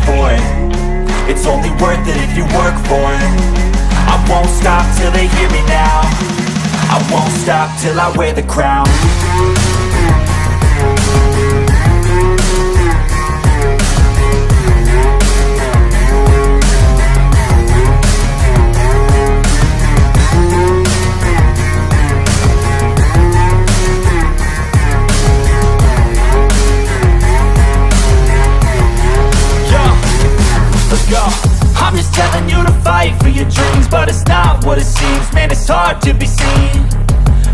for it. It's only worth it if you work for it. I won't stop till they hear me now. I won't stop till I wear the crown. I'm just telling you to fight for your dreams, but it's not what it seems. Man, it's hard to be seen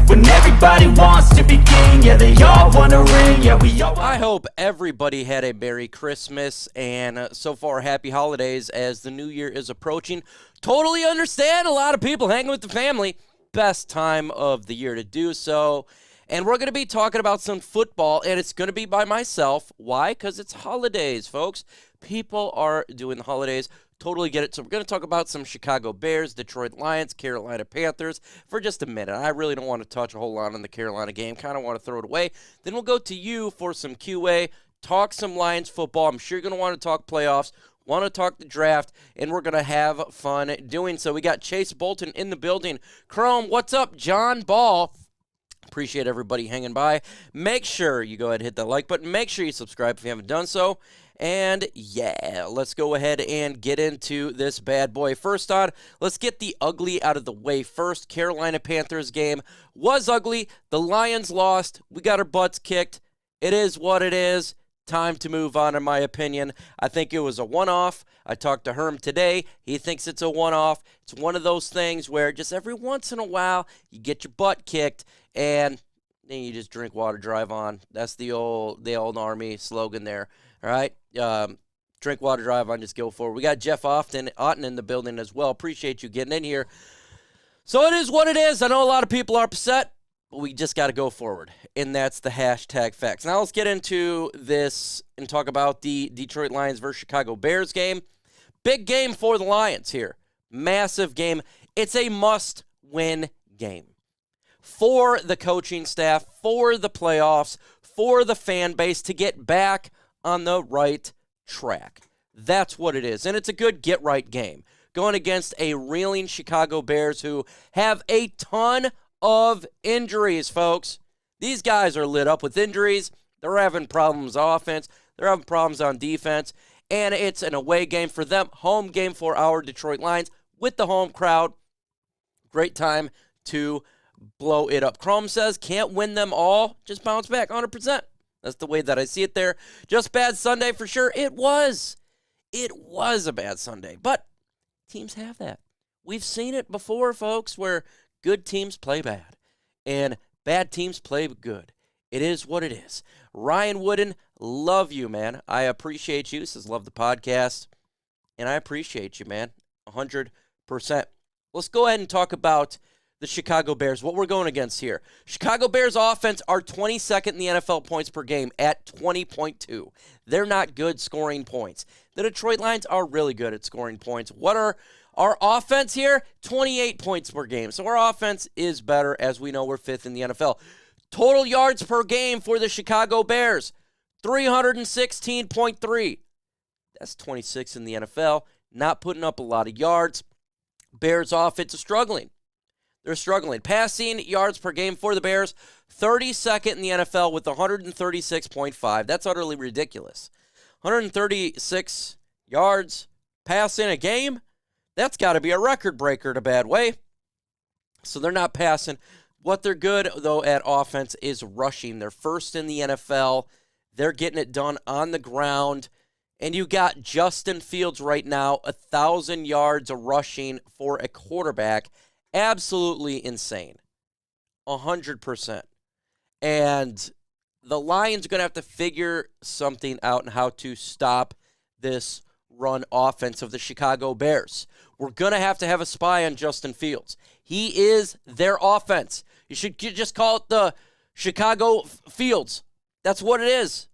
when everybody wants to be king. Yeah, they all want a ring. Yeah, we all. I hope everybody had a Merry Christmas and so far happy holidays as the new year is approaching. Totally understand a lot of people hanging with the family. Best time of the year to do so. And we're going to be talking about some football, and it's going to be by myself. Why? Because it's holidays, folks. People are doing the holidays. Totally get it. So we're going to talk about some Chicago Bears, Detroit Lions, Carolina Panthers for just a minute. I really don't want to touch a whole lot on the Carolina game. Kind of want to throw it away. Then we'll go to you for some QA, talk some Lions football. I'm sure you're going to want to talk playoffs, want to talk the draft, and we're going to have fun doing so. We got Chase Bolton in the building. Chrome, what's up? John Ball. Appreciate everybody hanging by. Make sure you go ahead and hit that like button. Make sure you subscribe if you haven't done so. And yeah, let's go ahead and get into this bad boy. First on, let's get the ugly out of the way first. Carolina Panthers game was ugly. The Lions lost. We got our butts kicked. It is what it is. Time to move on, in my opinion. I think it was a one-off. I talked to Herm today. He thinks it's a one-off. It's one of those things where just every once in a while you get your butt kicked and then you just drink water, drive on. That's the old Army slogan there. All right? Drink water, drive on, just go forward. We got Jeff Otten in the building as well. Appreciate you getting in here. So it is what it is. I know a lot of people are upset, but we just got to go forward, and that's the hashtag facts. Now let's get into this and talk about the Detroit Lions versus Chicago Bears game. Big game for the Lions here. Massive game. It's a must-win game for the coaching staff, for the playoffs, for the fan base to get back on the right track. That's what it is, and it's a good get-right game going against a reeling Chicago Bears who have a ton of injuries, folks. These guys are lit up with injuries. They're having problems on offense. They're having problems on defense. And it's an away game for them. Home game for our Detroit Lions with the home crowd. Great time to blow it up. Chrome says, can't win them all. Just bounce back 100%. That's the way that I see it there. Just bad Sunday for sure. It was. It was a bad Sunday. But teams have that. We've seen it before, folks, where good teams play bad, and bad teams play good. It is what it is. Ryan Wooden, love you, man. I appreciate you. Says, love the podcast, and I appreciate you, man, 100%. Let's go ahead and talk about the Chicago Bears, what we're going against here. Chicago Bears offense are 22nd in the NFL points per game at 20.2. They're not good scoring points. The Detroit Lions are really good at scoring points. What are our offense here? 28 points per game. So our offense is better. As we know, we're 5th in the NFL. Total yards per game for the Chicago Bears, 316.3. That's 26th in the NFL. Not putting up a lot of yards. Bears offense is struggling. They're struggling. Passing yards per game for the Bears, 32nd in the NFL with 136.5. That's utterly ridiculous. 136 yards passing a game? That's got to be a record breaker in a bad way. So they're not passing. What they're good, though, at offense is rushing. They're first in the NFL. They're getting it done on the ground. And you got Justin Fields right now, 1,000 yards of rushing for a quarterback. Absolutely insane. 100%. And the Lions are going to have to figure something out on how to stop this run offense of the Chicago Bears. We're going to have a spy on Justin Fields. He is their offense. You should just call it the Chicago Fields. That's what it is.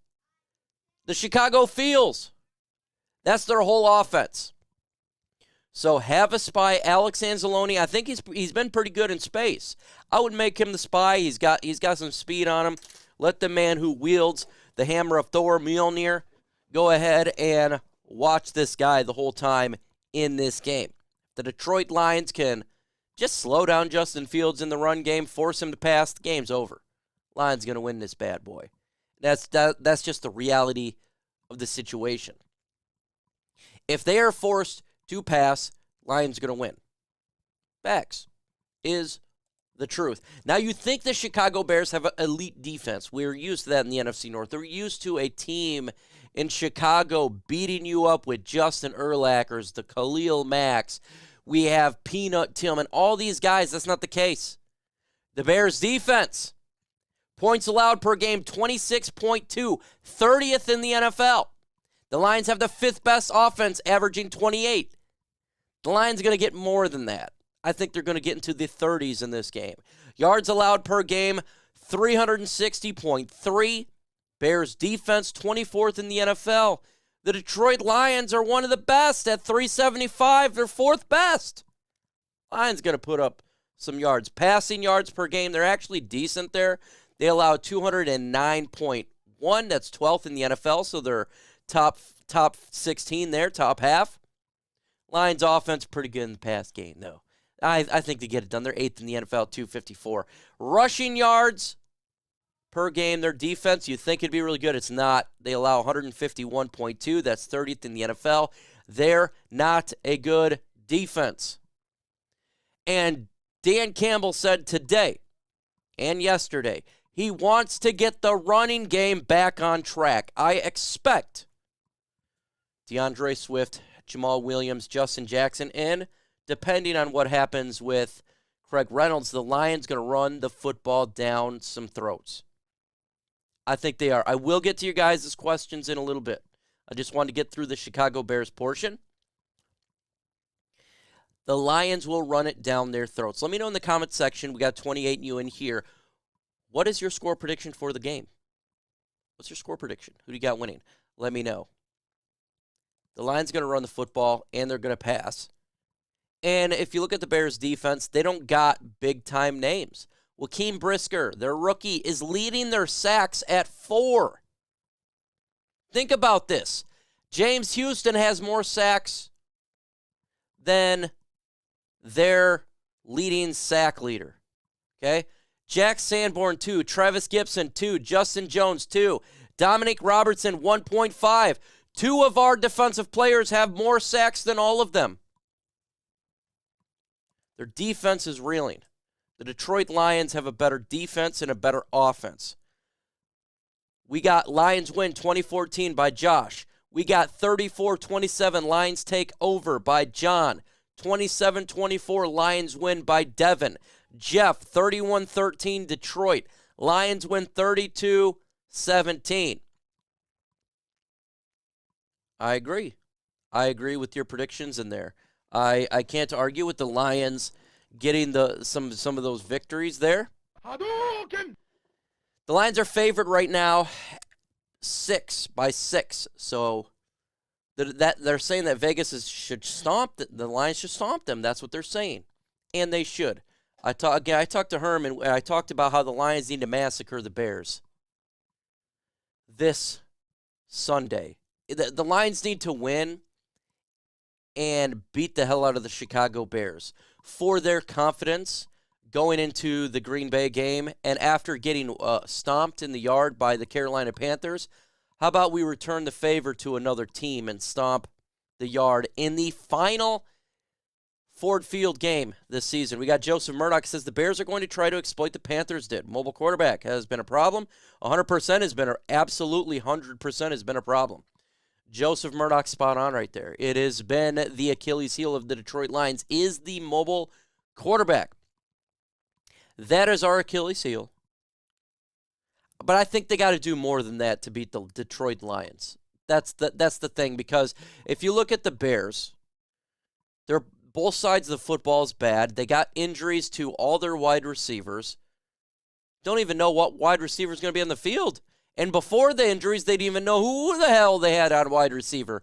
The Chicago Fields. That's their whole offense. So have a spy. Alex Anzalone, I think he's been pretty good in space. I would make him the spy. He's got some speed on him. Let the man who wields the hammer of Thor, Mjolnir, go ahead and watch this guy the whole time in this game. The Detroit Lions can just slow down Justin Fields in the run game, force him to pass, the game's over. Lions going to win this bad boy. That's just the reality of the situation. If they are forced to pass, Lions going to win. Facts is the truth. Now, you think the Chicago Bears have an elite defense. We're used to that in the NFC North. They're used to a team in Chicago beating you up with Justin Urlachers, the Khalil Macks. We have Peanut Tillman, all these guys. That's not the case. The Bears' defense, points allowed per game, 26.2, 30th in the NFL. The Lions have the 5th best offense, averaging 28. The Lions are going to get more than that. I think they're going to get into the 30s in this game. Yards allowed per game, 360.3. Bears defense, 24th in the NFL. The Detroit Lions are one of the best at 375. They're 4th best. Lions going to put up some yards. Passing yards per game, they're actually decent there. They allow 209.1. That's 12th in the NFL, so they're top 16 there, top half. Lions offense pretty good in the pass game, though. I think they get it done. They're 8th in the NFL, 254. Rushing yards per game. Their defense, you think it'd be really good. It's not. They allow 151.2. That's 30th in the NFL. They're not a good defense. And Dan Campbell said today and yesterday, he wants to get the running game back on track. I expect DeAndre Swift, Jamal Williams, Justin Jackson, and depending on what happens with Craig Reynolds, the Lions going to run the football down some throats. I think they are. I will get to your guys' questions in a little bit. I just wanted to get through the Chicago Bears portion. The Lions will run it down their throats. Let me know in the comment section. We got 28 of you in here. What is your score prediction for the game? What's your score prediction? Who do you got winning? Let me know. The Lions are going to run the football, and they're going to pass. And if you look at the Bears' defense, they don't got big-time names. Jakeem Brisker, their rookie, is leading their sacks at 4. Think about this. James Houston has more sacks than their leading sack leader. Okay? Jack Sanborn, 2. Travis Gibson, 2. Justin Jones, 2. Dominic Robertson, 1.5. 2 of our defensive players have more sacks than all of them. Their defense is reeling. The Detroit Lions have a better defense and a better offense. We got Lions win 2014 by Josh. We got 34-27 Lions take over by John. 27-24 Lions win by Devin. Jeff, 31-13 Detroit. Lions win 32-17. I agree. I agree with your predictions in there. I can't argue with the Lions getting some of those victories there. Hadouken! The Lions are favored right now 6 by 6. So they're saying that Vegas should stomp the Lions should stomp them. That's what they're saying, and they should. I talked to Herman, and I talked about how the Lions need to massacre the Bears this Sunday. The Lions need to win and beat the hell out of the Chicago Bears for their confidence going into the Green Bay game. And after getting stomped in the yard by the Carolina Panthers, how about we return the favor to another team and stomp the yard in the final Ford Field game this season? We got Joseph Murdoch says the Bears are going to try to exploit the Panthers did. Mobile quarterback has been a problem. 100% has been absolutely 100% has been a problem. Joseph Murdoch spot on right there. It has been the Achilles heel of the Detroit Lions is the mobile quarterback. That is our Achilles heel. But I think they got to do more than that to beat the Detroit Lions. That's the thing, because if you look at the Bears, they're both sides of the football is bad. They got injuries to all their wide receivers. Don't even know what wide receiver is going to be on the field. And before the injuries, they didn't even know who the hell they had on wide receiver.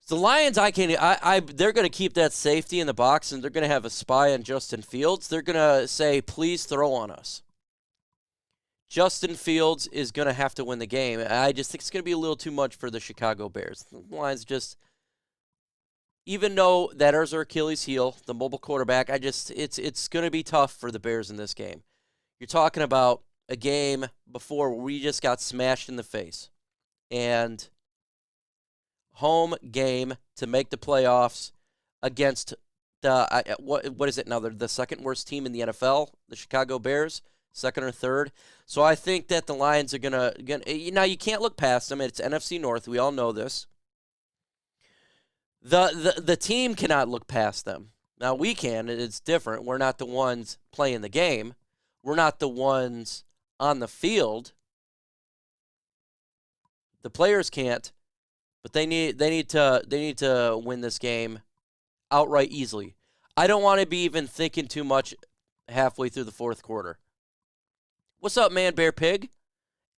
The Lions, they're going to keep that safety in the box, and they're going to have a spy on Justin Fields. They're going to say, please throw on us. Justin Fields is going to have to win the game. I just think it's going to be a little too much for the Chicago Bears. The Lions just, even though that is their Achilles heel, the mobile quarterback, it's going to be tough for the Bears in this game. You're talking about a game before where we just got smashed in the face. And home game to make the playoffs against the what is it now? They're the second worst team in the NFL, the Chicago Bears, second or third. So I think that the Lions are gonna now you can't look past them. It's NFC North. We all know this. The team cannot look past them. Now we can. It's different. We're not the ones playing the game. We're not the ones on the field. The players can't, but they need to win this game outright easily. I don't want to be even thinking too much halfway through the fourth quarter. What's up, Man Bear Pig?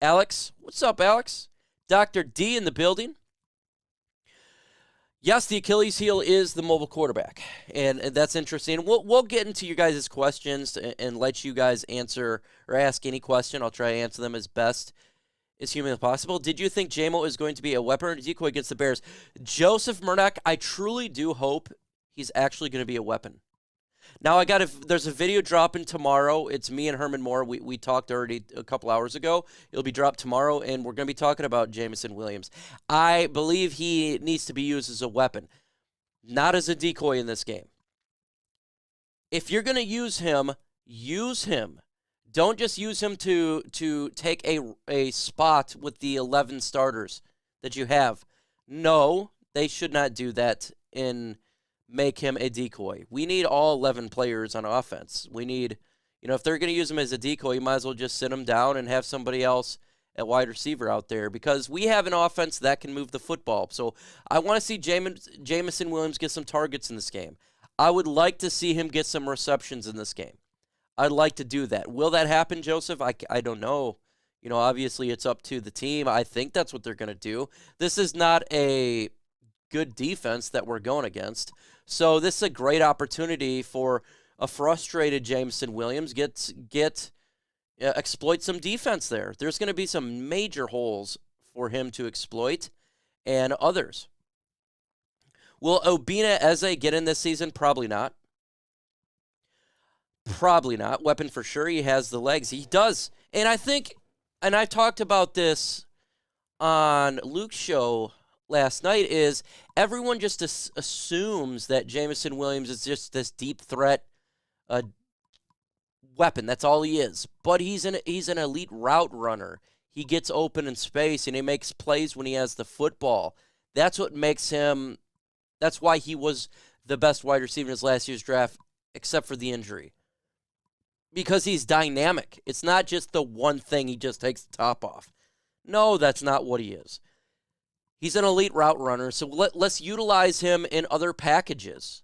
Alex, what's up, Alex? Dr. D in the building. Yes, the Achilles heel is the mobile quarterback, and that's interesting. We'll get into you guys' questions and let you guys answer or ask any question. I'll try to answer them as best as humanly possible. Did you think Jamo is going to be a weapon or a decoy against the Bears? Joseph Murdoch, I truly do hope he's actually going to be a weapon. Now, there's a video dropping tomorrow. It's me and Herman Moore. We talked already a couple hours ago. It'll be dropped tomorrow, and we're going to be talking about Jameson Williams. I believe he needs to be used as a weapon, not as a decoy in this game. If you're going to use him, use him. Don't just use him to take a spot with the 11 starters that you have. No, they should not do that and make him a decoy. We need all 11 players on offense. We need, if they're going to use him as a decoy, you might as well just sit him down and have somebody else at wide receiver out there because we have an offense that can move the football. So I want to see Jameson Williams get some targets in this game. I would like to see him get some receptions in this game. I'd like to do that. Will that happen, Joseph? I don't know. Obviously it's up to the team. I think that's what they're going to do. This is not a good defense that we're going against. So this is a great opportunity for a frustrated Jameson Williams exploit some defense there. There's going to be some major holes for him to exploit and others. Will Obina Eze get in this season? Probably not. Probably not. Weapon for sure. He has the legs. He does. And I think, and I talked about this on Luke's show last night, is everyone just assumes that Jameson Williams is just this deep threat weapon. That's all he is. But he's an elite route runner. He gets open in space, and he makes plays when he has the football. That's what makes him, that's why he was the best wide receiver in his last year's draft, except for the injury. Because he's dynamic. It's not just the one thing he just takes the top off. No, that's not what he is. He's an elite route runner, so let's utilize him in other packages.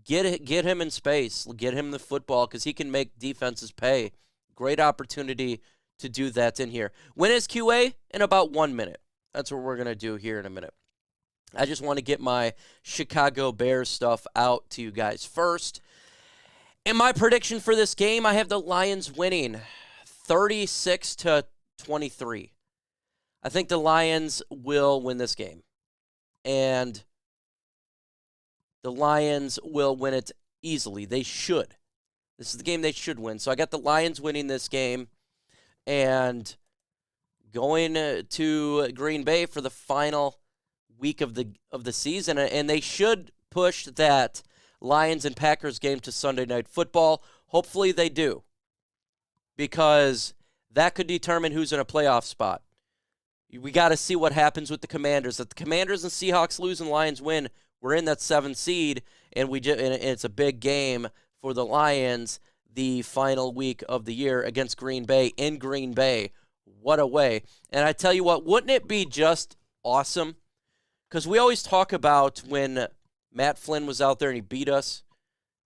Get him in space. Get him the football because he can make defenses pay. Great opportunity to do that in here. When is QA? In about 1 minute. That's what we're going to do here in a minute. I just want to get my Chicago Bears stuff out to you guys first. And my prediction for this game, I have the Lions winning 36-23. I think the Lions will win this game. And the Lions will win it easily. They should. This is the game they should win. So I got the Lions winning this game and going to Green Bay for the final week of the season. And they should push that Lions and Packers game to Sunday Night Football. Hopefully they do. Because that could determine who's in a playoff spot. We got to see what happens with the Commanders. If the Commanders and Seahawks lose and Lions win, we're in that 7th seed, and it's a big game for the Lions the final week of the year against Green Bay in Green Bay. What a way. And I tell you what, wouldn't it be just awesome? Because we always talk about when Matt Flynn was out there and he beat us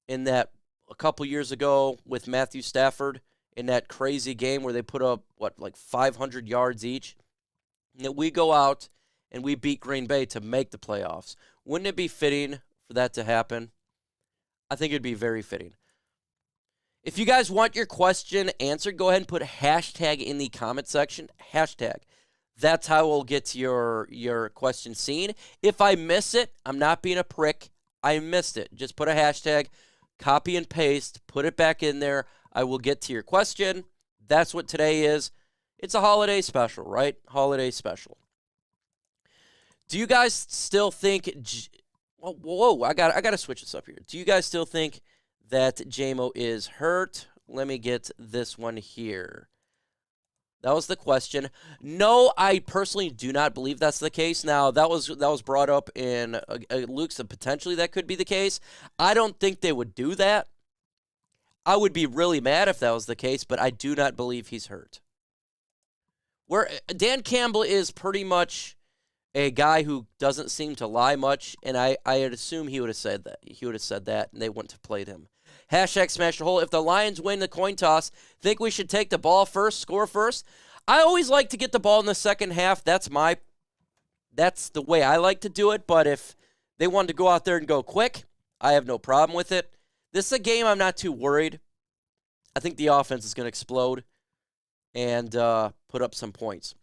in that a couple years ago with Matthew Stafford in that crazy game where they put up, 500 yards each? That we go out and we beat Green Bay to make the playoffs. Wouldn't it be fitting for that to happen? I think it'd be very fitting. If you guys want your question answered, go ahead and put hashtag in the comment section. Hashtag. That's how we'll get to your question seen. If I miss it, I'm not being a prick. I missed it. Just put a hashtag, copy and paste, put it back in there. I will get to your question. That's what today is. It's a holiday special, right? Holiday special. Do you guys still think... Whoa, I got to switch this up here. Do you guys still think that Jamo is hurt? Let me get this one here. That was the question. No, I personally do not believe that's the case. Now, that was brought up in Luke's that potentially that could be the case. I don't think they would do that. I would be really mad if that was the case, but I do not believe he's hurt. Dan Campbell is pretty much a guy who doesn't seem to lie much, and I'd assume he would have said that. He would have said that, and they wouldn't have played him. Hashtag smash the hole. If the Lions win the coin toss, think we should take the ball first, score first? I always like to get the ball in the second half. That's the way I like to do it, but if they wanted to go out there and go quick, I have no problem with it. This is a game I'm not too worried. I think the offense is going to explode and put up some points.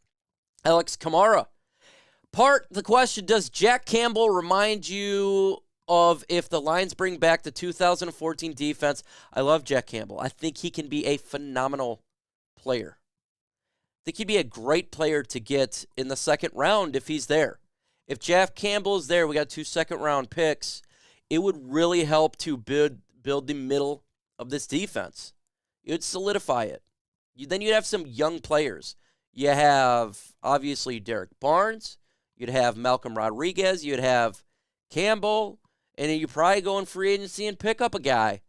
Alex Kamara. The question, does Jack Campbell remind you of if the Lions bring back the 2014 defense? I love Jack Campbell. I think he can be a phenomenal player. I think he'd be a great player to get in the second round if he's there. If Jack Campbell is there, we got 2 second-round picks, it would really help to build the middle of this defense. It would solidify it. Then you'd have some young players. You have, obviously, Derek Barnes. You'd have Malcolm Rodriguez. You'd have Campbell. And then you probably go in free agency and pick up a guy.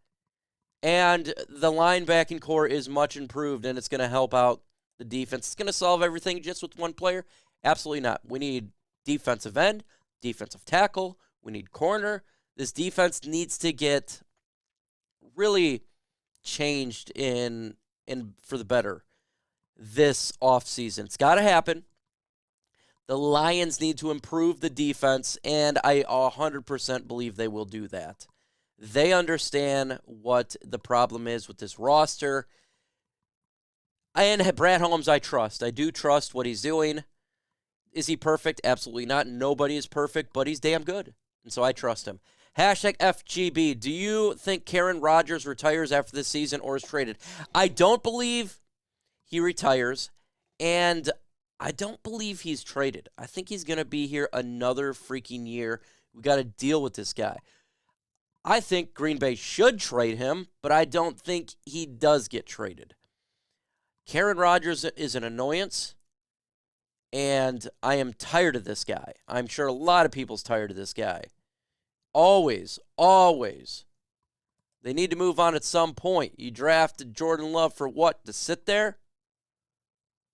And the linebacking core is much improved, and it's going to help out the defense. It's going to solve everything just with one player? Absolutely not. We need defensive end, defensive tackle. We need corner. This defense needs to get really changed in for the better this offseason. It's got to happen. The Lions need to improve the defense, and I 100% believe they will do that. They understand what the problem is with this roster. And Brad Holmes, I trust. I do trust what he's doing. Is he perfect? Absolutely not. Nobody is perfect, but he's damn good. And so I trust him. Hashtag FGB. Do you think Karen Rodgers retires after this season or is traded? I don't believe he retires, and I don't believe he's traded. I think he's going to be here another freaking year. We got to deal with this guy. I think Green Bay should trade him, but I don't think he does get traded. Karen Rodgers is an annoyance, and I am tired of this guy. I'm sure a lot of people's tired of this guy. Always. They need to move on at some point. You drafted Jordan Love for what? To sit there?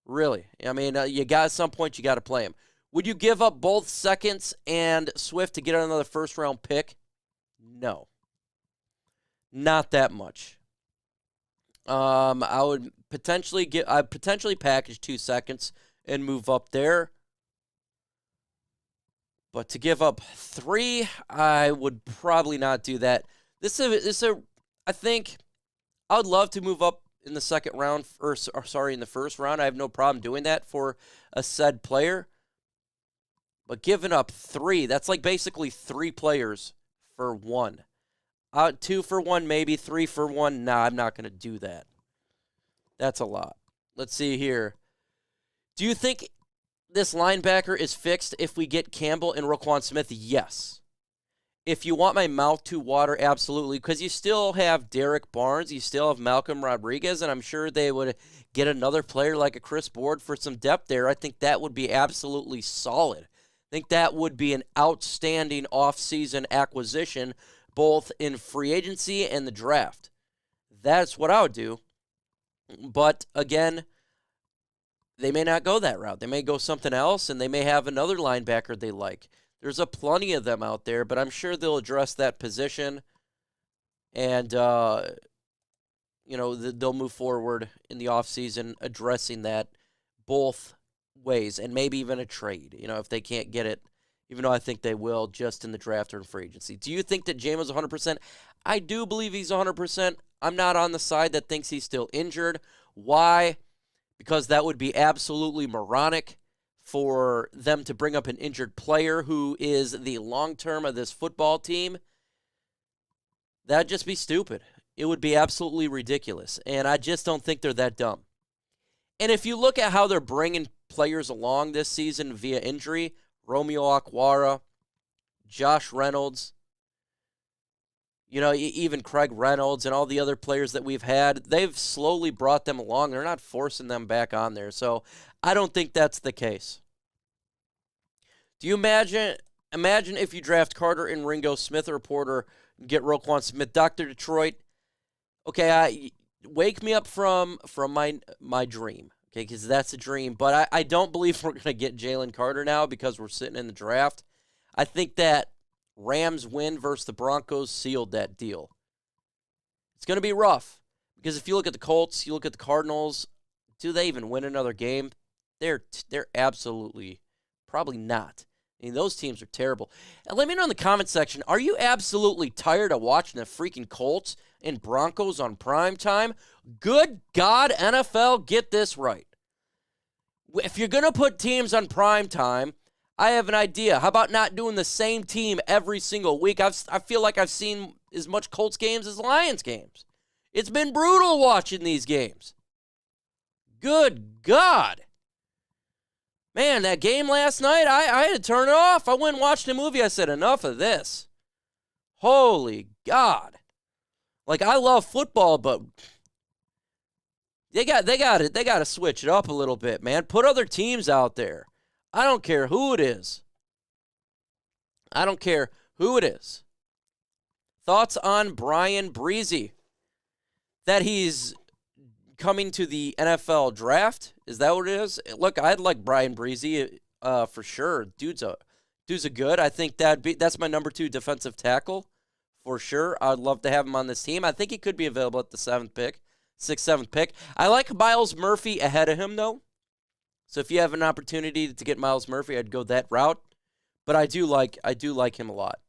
Really? I mean, at some point you got to play him. Would you give up both seconds and Swift to get another first-round pick? No. Not that much. I would potentially package 2 seconds and move up there. But to give up 3, I would probably not do that. I think I would love to move up in the second round, in the first round. I have no problem doing that for a said player. But giving up 3, that's like basically 3 players for 1. 2 for 1, maybe 3 for 1. Nah, I'm not going to do that. That's a lot. Let's see here. Do you think this linebacker is fixed if we get Campbell and Roquan Smith? Yes. If you want my mouth to water, absolutely, because you still have Derek Barnes, you still have Malcolm Rodriguez, and I'm sure they would get another player like a Chris Board for some depth there. I think that would be absolutely solid. I think that would be an outstanding offseason acquisition, both in free agency and the draft. That's what I would do. But, again, they may not go that route. They may go something else, and they may have another linebacker they like. There's plenty of them out there, but I'm sure they'll address that position, and they'll move forward in the offseason addressing that both ways, and maybe even a trade, if they can't get it, even though I think they will just in the draft or in free agency. Do you think that Jamo's 100%? I do believe he's 100%. I'm not on the side that thinks he's still injured. Why? Because that would be absolutely moronic for them to bring up an injured player who is the long term of this football team. That'd just be stupid. It would be absolutely ridiculous. And I just don't think they're that dumb. And if you look at how they're bringing players along this season via injury, Romeo Okwara, Josh Reynolds, even Craig Reynolds and all the other players that we've had, they've slowly brought them along. They're not forcing them back on there. So I don't think that's the case. Do you imagine if you draft Carter and Ringo, Smith or Porter, get Roquan Smith, Dr. Detroit? Okay, wake me up from my dream, okay, because that's a dream. But I don't believe we're going to get Jalen Carter now because we're sitting in the draft. I think that Rams win versus the Broncos sealed that deal. It's going to be rough because if you look at the Colts, you look at the Cardinals, do they even win another game? They're absolutely probably not. I mean, those teams are terrible. And let me know in the comment section, are you absolutely tired of watching the freaking Colts and Broncos on prime time? Good God, NFL, get this right. If you're going to put teams on prime time, I have an idea. How about not doing the same team every single week? I feel like I've seen as much Colts games as Lions games. It's been brutal watching these games. Good God. Man, that game last night, I had to turn it off. I went and watched a movie. I said, enough of this. Holy God. Like, I love football, but they got to switch it up a little bit, man. Put other teams out there. I don't care who it is. I don't care who it is. Thoughts on Brian Breezy? That he's coming to the NFL draft? Is that what it is? Look, I'd like Brian Breezy for sure. Dude's a good. I think that's my number 2 defensive tackle for sure. I'd love to have him on this team. I think he could be available at the 6th, 7th pick. I like Myles Murphy ahead of him though. So if you have an opportunity to get Myles Murphy, I'd go that route. But I do like him a lot.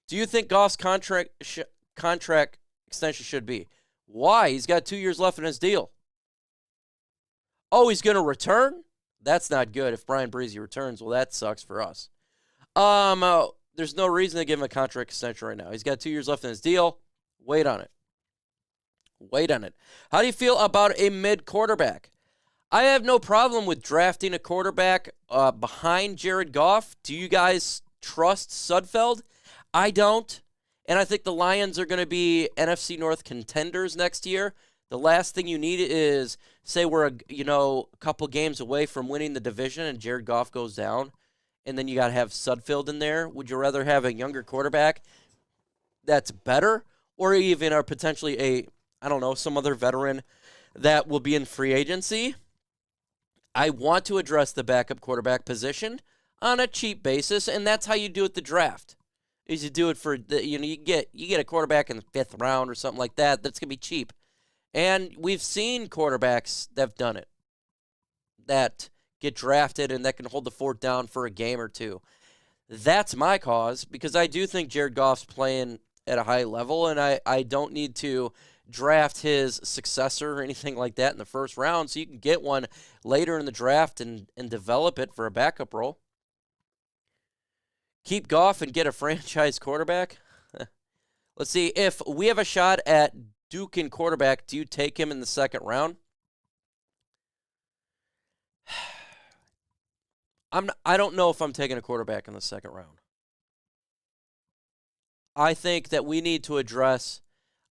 Do you think Goff's contract extension should be? Why? He's got 2 years left in his deal. Oh, he's going to return? That's not good. If Brian Breezy returns, well, that sucks for us. There's no reason to give him a contract extension right now. He's got 2 years left in his deal. Wait on it. How do you feel about a mid-quarterback? I have no problem with drafting a quarterback behind Jared Goff. Do you guys trust Sudfeld? I don't. And I think the Lions are going to be NFC North contenders next year. The last thing you need is, say we're a couple games away from winning the division and Jared Goff goes down, and then you got to have Sudfeld in there. Would you rather have a younger quarterback that's better, or even potentially some other veteran that will be in free agency? I want to address the backup quarterback position on a cheap basis, and that's how you do it the draft. Is you do it for you get a quarterback in the 5th round or something like that. That's gonna be cheap, and we've seen quarterbacks that have done it, that get drafted and that can hold the fort down for a game or two. That's my cause because I do think Jared Goff's playing at a high level, and I don't need to draft his successor or anything like that in the 1st round, so you can get one later in the draft and develop it for a backup role. Keep Goff and get a franchise quarterback? Let's see. If we have a shot at Duke in quarterback, do you take him in the 2nd round? I don't know if I'm taking a quarterback in the 2nd round. I think that we need to address...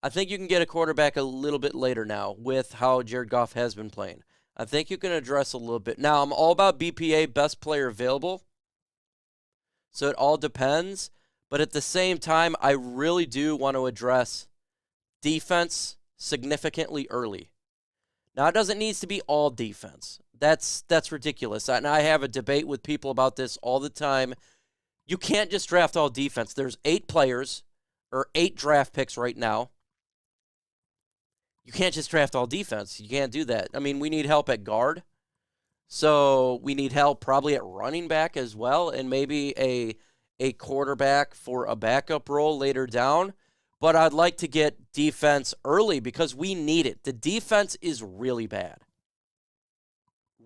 I think you can get a quarterback a little bit later now with how Jared Goff has been playing. I think you can address a little bit. Now, I'm all about BPA, best player available. So it all depends. But at the same time, I really do want to address defense significantly early. Now, it doesn't need to be all defense. That's ridiculous. And I have a debate with people about this all the time. You can't just draft all defense. There's 8 players or 8 draft picks right now. You can't just draft all defense. You can't do that. I mean, we need help at guard. So we need help probably at running back as well, and maybe a quarterback for a backup role later down. but I'd like to get defense early because we need it. The defense is really bad.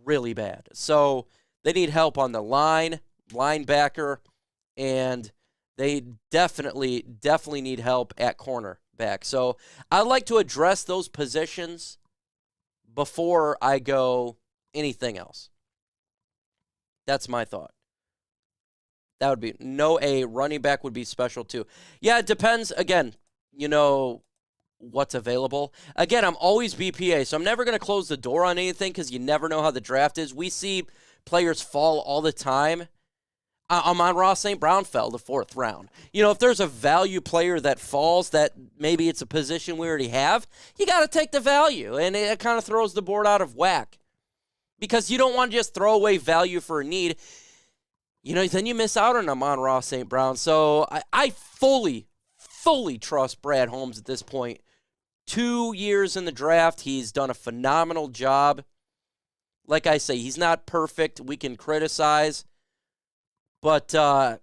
Really bad. So they need help on the line, linebacker, and they definitely need help at cornerback. So I'd like to address those positions before I go anything else. That's my thought. That would be a running back would be special too. Yeah, it depends. Again, what's available. Again, I'm always BPA, so I'm never going to close the door on anything because you never know how the draft is. We see players fall all the time. Amon-Ra St. Brown fell the 4th round. If there's a value player that falls that maybe it's a position we already have, you got to take the value, and it kind of throws the board out of whack because you don't want to just throw away value for a need. Then you miss out on Amon-Ra St. Brown. So I fully trust Brad Holmes at this point. 2 years in the draft, he's done a phenomenal job. Like I say, he's not perfect. We can criticize. But I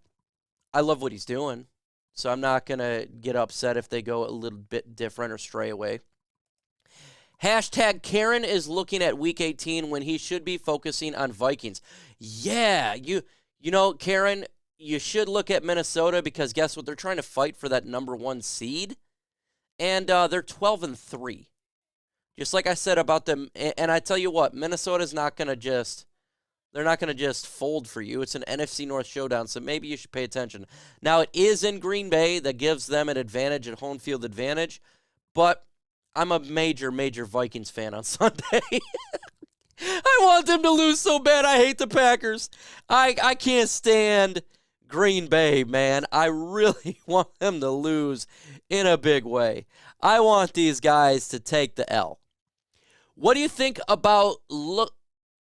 love what he's doing, so I'm not going to get upset if they go a little bit different or stray away. Hashtag Karen is looking at Week 18 when he should be focusing on Vikings. Yeah, Karen, you should look at Minnesota because guess what? They're trying to fight for that number 1 seed, and they're 12-3. Just like I said about them, and I tell you what, Minnesota's not going to just... They're not going to just fold for you. It's an NFC North showdown, so maybe you should pay attention. Now, it is in Green Bay. That gives them an advantage, a home field advantage. But I'm a major Vikings fan on Sunday. I want them to lose so bad. I hate the Packers. I can't stand Green Bay, man. I really want them to lose in a big way. I want these guys to take the L. What do you think about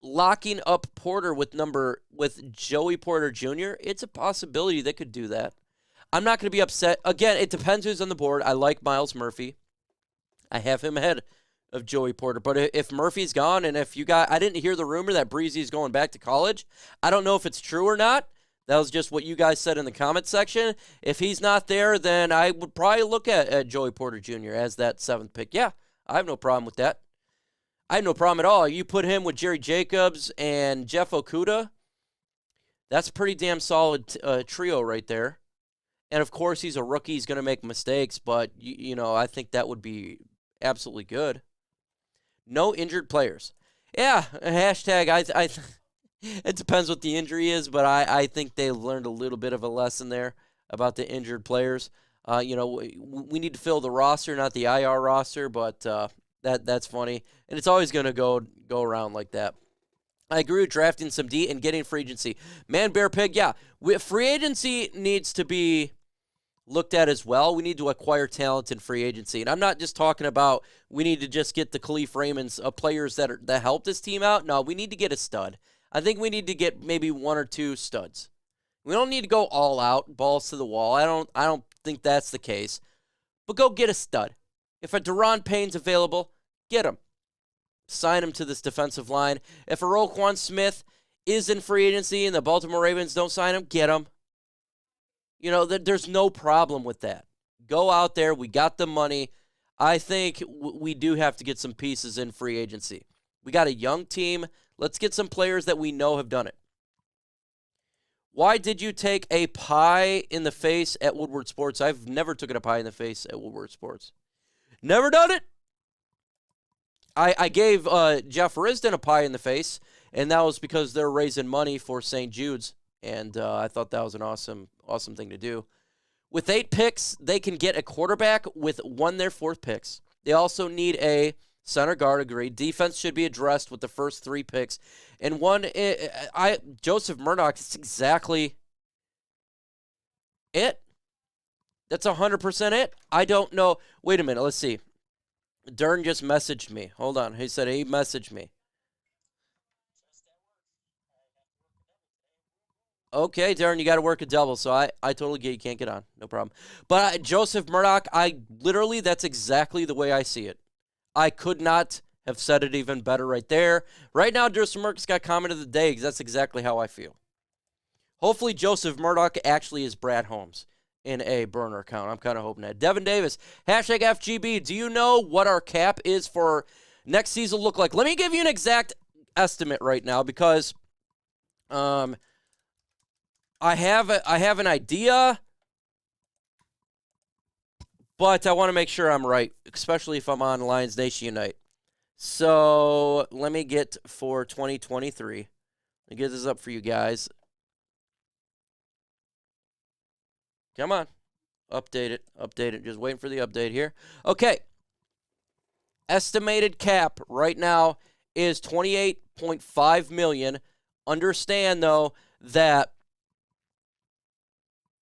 locking up Porter with Joey Porter Jr.? It's a possibility they could do that. I'm not going to be upset. Again, it depends who's on the board. I like Miles Murphy. I have him ahead of Joey Porter. But if Murphy's gone and I didn't hear the rumor that Breezy's going back to college. I don't know if it's true or not. That was just what you guys said in the comment section. If he's not there, then I would probably look at Joey Porter Jr. as that 7th pick. Yeah, I have no problem with that. I have no problem at all. You put him with Jerry Jacobs and Jeff Okudah, that's a pretty damn solid trio right there. And, of course, he's a rookie. He's going to make mistakes, but, I think that would be absolutely good. No injured players. Yeah, hashtag, it depends what the injury is, but I think they learned a little bit of a lesson there about the injured players. We need to fill the roster, not the IR roster, but that's funny. And it's always going to go around like that. I agree with drafting some D and getting free agency. Man, Bear Pig, yeah. Free agency needs to be looked at as well. We need to acquire talent in free agency. And I'm not just talking about we need to just get the Khalif Raymonds players that help this team out. No, we need to get a stud. I think we need to get maybe 1 or 2 studs. We don't need to go all out, balls to the wall. I don't think that's the case. But go get a stud. If a Deron Payne's available, get him. Sign him to this defensive line. If a Roquan Smith is in free agency and the Baltimore Ravens don't sign him, get him. There's no problem with that. Go out there. We got the money. I think we do have to get some pieces in free agency. We got a young team. Let's get some players that we know have done it. Why did you take a pie in the face at Woodward Sports? I've never taken a pie in the face at Woodward Sports. Never done it. I gave Jeff Risdon a pie in the face, and that was because they're raising money for St. Jude's, and I thought that was an awesome thing to do. With 8 picks, they can get a quarterback with 1 their 4th picks. They also need a center guard, agreed. Defense should be addressed with the first 3 picks. And Joseph Murdoch is exactly it. That's 100% it. I don't know. Wait a minute. Let's see. Dern just messaged me. Hold on. He said he messaged me. Okay, Darren, you got to work a double, so I totally get you can't get on. No problem. But Joseph Murdoch, that's exactly the way I see it. I could not have said it even better right there. Right now, Joseph Murdoch's got comment of the day because that's exactly how I feel. Hopefully, Joseph Murdoch actually is Brad Holmes. in a burner account. I'm kind of hoping that. Devin Davis, hashtag FGB. Do you know what our cap is for next season look like? Let me give you an exact estimate right now because I have an idea, but I want to make sure I'm right, especially if I'm on Lions Nation Unite. So let me get for 2023. Let me get this up for you guys. Come on. Update it. Just waiting for the update here. Okay. Estimated cap right now is $28.5 million. Understand, though, that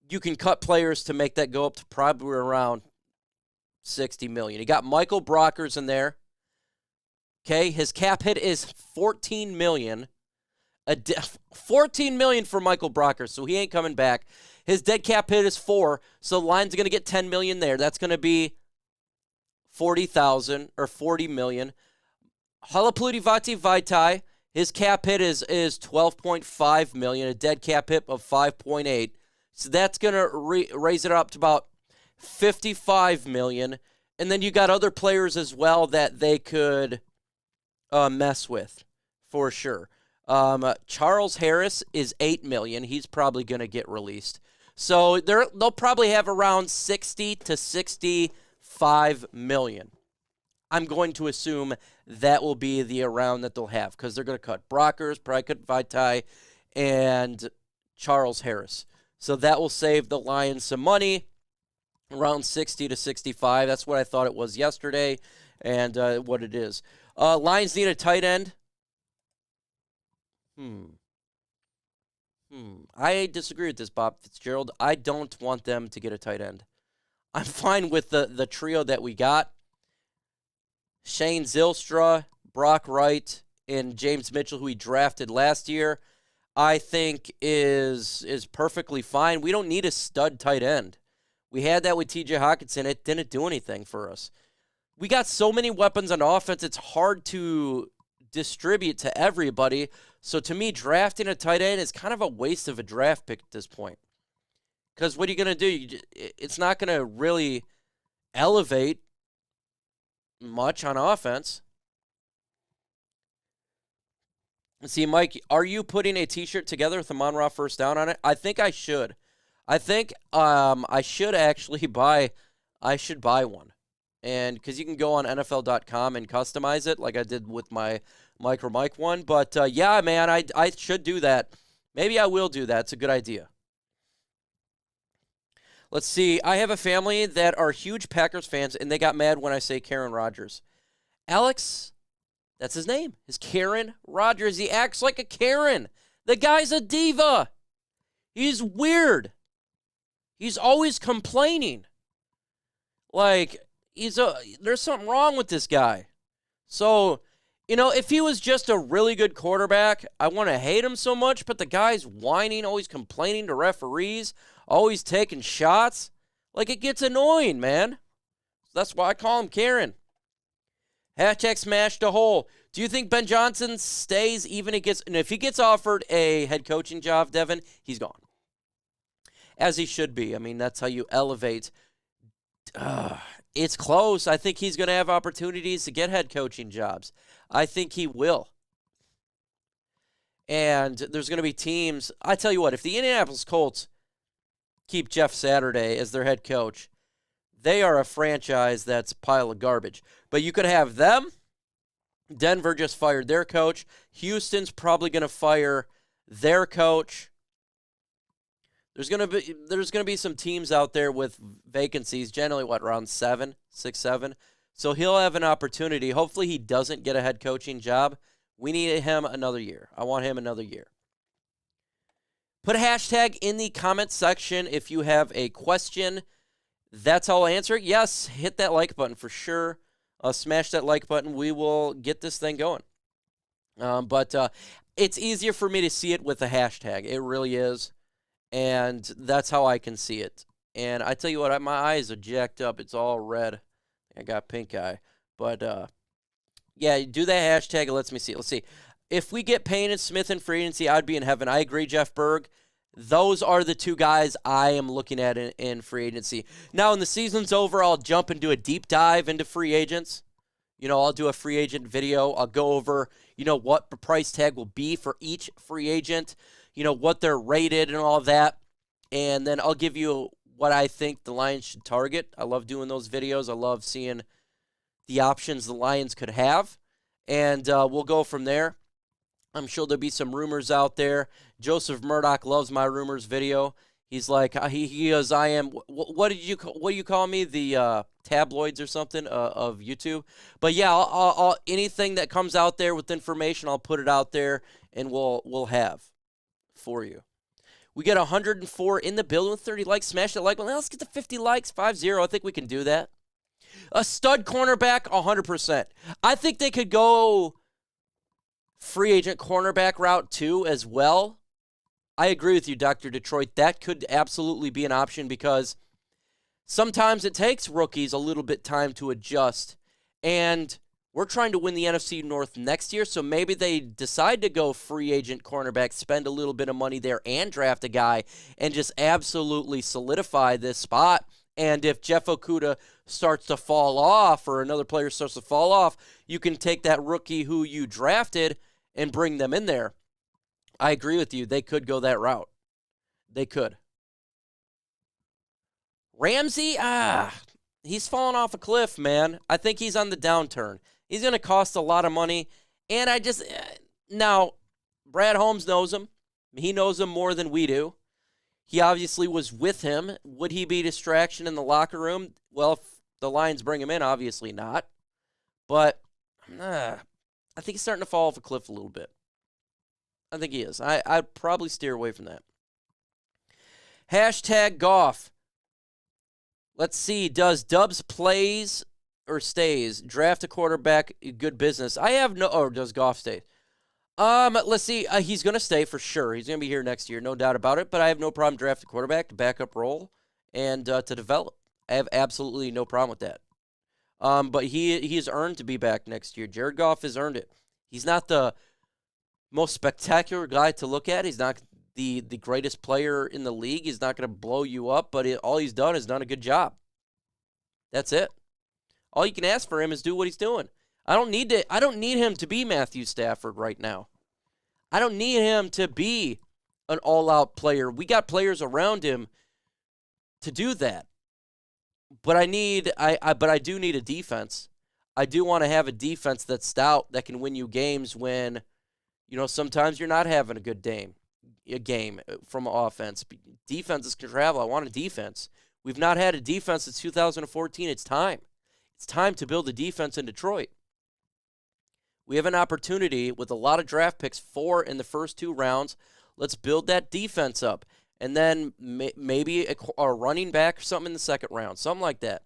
you can cut players to make that go up to probably around $60 million. You got Michael Brockers in there. Okay, his cap hit is $14 million. $14 million for Michael Brockers, so he ain't coming back. His dead cap hit is $4 million, so the Lions are going to get $10 million there. That's going to be $40 million. Halapoulivaati Vaitai, his cap hit is $12.5 million, a dead cap hit of $5.8 million. So that's going to raise it up to about $55 million. And then you got other players as well that they could mess with, for sure. Charles Harris is $8 million. He's probably going to get released. So they'll probably have around $60 to $65 million. I'm going to assume that will be the around that they'll have because they're going to cut Brockers, probably cut Vaitai, and Charles Harris. So that will save the Lions some money, around 60 to 65. That's what I thought it was yesterday and what it is. Lions need a tight end. I disagree with this, Bob Fitzgerald. I don't want them to get a tight end. I'm fine with the trio that we got. Shane Zylstra, Brock Wright, and James Mitchell, who we drafted last year, I think is perfectly fine. We don't need a stud tight end. We had that with TJ Hawkinson. It didn't do anything for us. We got so many weapons on offense, it's hard to distribute to everybody. So to me, drafting a tight end is kind of a waste of a draft pick at this point. Because what are you going to do? It's not going to really elevate much on offense. See, Mike, are you putting a T-shirt together with the Monroe first down on it? I think I should. I think I should actually buy one. And because you can go on NFL.com and customize it like I did with my Micro Mike one. But, yeah, man, I should do that. Maybe I will do that. It's a good idea. Let's see. I have a family that are huge Packers fans, and they got mad when I say Karen Rodgers. Alex, that's his name. Is Karen Rodgers. He acts like a Karen. The guy's a diva. He's weird. He's always complaining. Like, there's something wrong with this guy. So, if he was just a really good quarterback, I want to hate him so much, but the guy's whining, always complaining to referees, always taking shots. Like, it gets annoying, man. That's why I call him Karen. Hashtag smash the hole. Do you think Ben Johnson stays even if he gets offered a head coaching job, Devin, he's gone. As he should be. I mean, that's how you elevate. It's close. I think he's going to have opportunities to get head coaching jobs. I think he will. And there's going to be teams. I tell you what, if the Indianapolis Colts keep Jeff Saturday as their head coach, they are a franchise that's a pile of garbage. But you could have them. Denver just fired their coach. Houston's probably going to fire their coach. There's going to be some teams out there with vacancies, generally around 6, 7. So he'll have an opportunity. Hopefully he doesn't get a head coaching job. We need him another year. I want him another year. Put a hashtag in the comment section if you have a question. That's how I'll answer it. Yes, hit that like button for sure. Smash that like button. We will get this thing going. But it's easier for me to see it with a hashtag. It really is. And that's how I can see it. And I tell you what, my eyes are jacked up. It's all red. I got pink eye. But, yeah, do that hashtag. It lets me see it. Let's see. If we get Payne and Smith in free agency, I'd be in heaven. I agree, Jeff Berg. Those are the two guys I am looking at in free agency. Now, when the season's over, I'll jump and do a deep dive into free agents. I'll do a free agent video. I'll go over, what the price tag will be for each free agent, what they're rated and all of that. And then I'll give you what I think the Lions should target. I love doing those videos. I love seeing the options the Lions could have. And we'll go from there. I'm sure there'll be some rumors out there. Joseph Murdoch loves my rumors video. He's like, he goes, I am, what do you call me? The tabloids or something of YouTube. But yeah, I'll anything that comes out there with information, I'll put it out there and we'll have for you. We got 104 in the building with 30 likes. Smash that like button. Let's get to 50 likes. 5-0. I think we can do that. A stud cornerback, 100%. I think they could go free agent cornerback route too as well. I agree with you, Dr. Detroit. That could absolutely be an option because sometimes it takes rookies a little bit time to adjust. And we're trying to win the NFC North next year, so maybe they decide to go free agent cornerback, spend a little bit of money there, and draft a guy, and just absolutely solidify this spot. And if Jeff Okudah starts to fall off or another player starts to fall off, you can take that rookie who you drafted and bring them in there. I agree with you. They could go that route. They could. Ramsey, he's fallen off a cliff, man. I think he's on the downturn. He's going to cost a lot of money. And now, Brad Holmes knows him. He knows him more than we do. He obviously was with him. Would he be a distraction in the locker room? Well, if the Lions bring him in, obviously not. But I think he's starting to fall off a cliff a little bit. I think he is. I'd probably steer away from that. Hashtag Goff. Let's see. Does Dubs plays or stays? Draft a quarterback, good business. Or does Goff stay? Let's see. He's going to stay for sure. He's going to be here next year, no doubt about it. But I have no problem drafting a quarterback to backup role and to develop. I have absolutely no problem with that. But he has earned to be back next year. Jared Goff has earned it. He's not the most spectacular guy to look at. He's not the greatest player in the league. He's not going to blow you up, but all he's done is done a good job. That's it. All you can ask for him is do what he's doing. I don't need him to be Matthew Stafford right now. I don't need him to be an all-out player. We got players around him to do that. But I do need a defense. I do want to have a defense that's stout that can win you games when, sometimes you're not having a good game from offense. Defenses can travel. I want a defense. We've not had a defense since 2014. It's time. It's time to build a defense in Detroit. We have an opportunity with a lot of draft picks, 4 in the first 2 rounds. Let's build that defense up. And then maybe a running back or something in the second round, something like that.